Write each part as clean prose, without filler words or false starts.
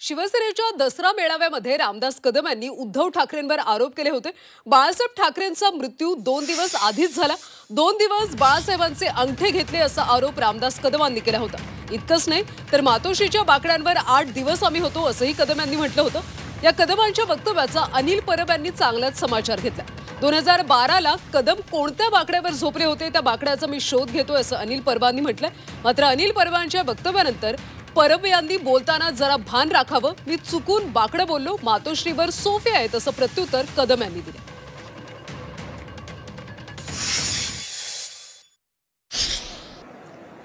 शिवसेनेच्या दसरा मेळाव्यामध्ये रामदास कदम यांनी उद्धव ठाकरेंवर आरोप केले होते। बाळासाहेब ठाकरेंचा मृत्यू 2 दिवस आधीच झाला। 2 दिवस बाळासाहेबांचे अंगठे घेतले असा आरोप रामदास कदम यांनी केला होता। इतकंच नाही तर मातोश्रीच्या बाकड्यांवर 8 दिवस आम्ही होतो असंही कदम यांनी म्हटलं होतं। या कदमांच्या वक्तव्याचा अनिल परब यांनी चांगलाच समाचार घेतला। 2012ला कदम कोणत्या बाकड्यावर झोपले होते त्या बाकड्याचा मी शोध घेतोय असं अनिल परबांनी म्हटलं। मात्र अनिल परबांच्या वक्तव्यानंतर परब यांनी बोलताना जरा भान राखावं, मी चुकून बाकडं बोललो, मातोश्रीवर सोफे आहेत असं प्रत्युत्तर कदम यांनी दिलं।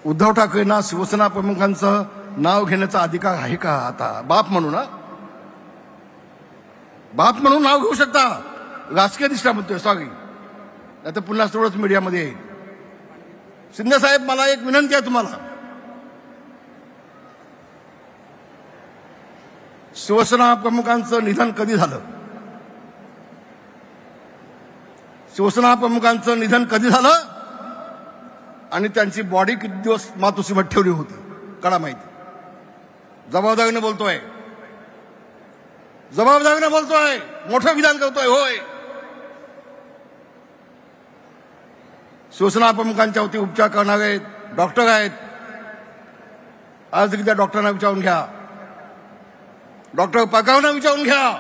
उद्धव ठाकरेंना शिवसेना प्रमुखांचं नाव घेण्याचा अधिकार आहे का? आता बाप म्हणून नाव घेऊ शकता, राजकीय दृष्ट्या म्हणतोय, सॉरी, आता पुन्हा थोडंच मीडियामध्ये येईल। शिंदे साहेब, मला एक विनंती आहे तुम्हाला, शिवसेना प्रमुखांचं निधन कधी झालं? शिवसेना प्रमुखांचं निधन कधी झालं आणि त्यांची बॉडी किती दिवस मातोश्रीवर ठेवली होती कळा माहिती? जबाबदारीने बोलतोय, मोठं विधान करतोय। होय, शिवसेना प्रमुखांच्या वरती उपचार करणारे डॉक्टर आहेत, आज त्या डॉक्टरांना विचारून घ्या, डॉक्टर पाकावना विचारून घ्या,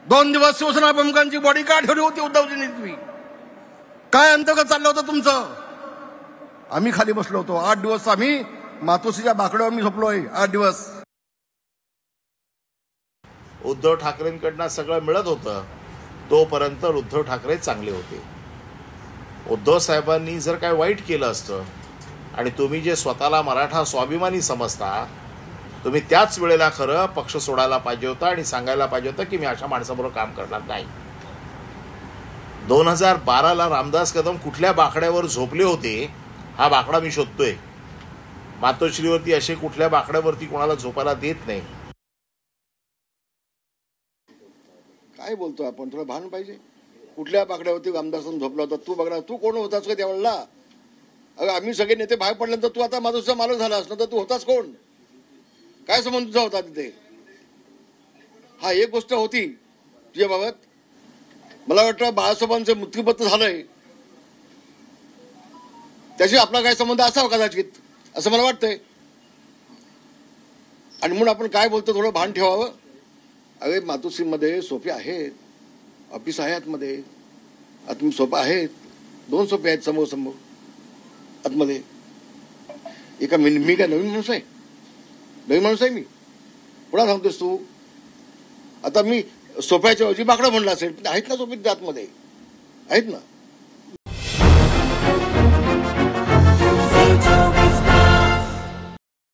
2 दिवस शिवसेना प्रमुखांची बॉडी का ठेवली होती उद्धवजींनी? तुम्ही काय अंतर्गत चाललं होतं तुमचं? आम्ही खाली बसलो होतो 8 दिवस, आम्ही मातोश्रीच्या बाकड्यावर मी झोपलोय 8 दिवस। उद्धव ठाकरेंकडनं सगळं मिळत होतं तोपर्यंत उद्धव ठाकरे चांगले होते। उद्धव साहेबांनी जर काय वाईट केलं असतं आणि तुम्ही जे स्वतःला मराठा स्वाभिमानी समजता, तुम्ही त्याच वेळेला खरं पक्ष सोडायला पाहिजे होता आणि सांगायला पाहिजे होतं की मी अशा माणसाबरोबर काम करणार नाही। 2012ला रामदास कदम कुठल्या बाकड्यावर झोपले होते हा बाकडा मी शोधतोय। मातोश्रीवरती असे कुठल्या बाकड्यावरती कोणाला झोपायला देत नाही। काय बोलतो आपण? तुला भान पाहिजे, कुठल्या बाकड्यावरती रामदास झोपला होता? तू बघणार, तू कोण होतास का त्यावेळेला? अगं आम्ही सगळे नेते बाहेर पडल्यानंतर तू आता मातोश्रीचा मालक झाला असणार तर तू होतास कोण? काय संबंध तुझा होता तिथे? हा एक गोष्ट होती तुझ्या बाबत, मला वाटतं बाळासाहेबांचं मृत्यूपत्र झालंय त्याशी आपला काय संबंध असावा कदाचित, असं मला वाटतंय। आणि म्हणून आपण काय बोलतो थोडं भान ठेवावं। अरे मातोश्रीमध्ये सोफे आहेत, ऑफिस आहे आतमध्ये, आतमध्ये सोफा आहेत, 2 सोफे आहेत समोर आतमध्ये। एका मी काय नवीन माणूस आहे? नवीन माणूस आहे मी? पुन्हा सांगतोस तू? आता मी सोफ्याच्या ऐवजी बाकडं म्हणलं असेल, आहेत ना सोफे आतमध्ये, आहेत ना।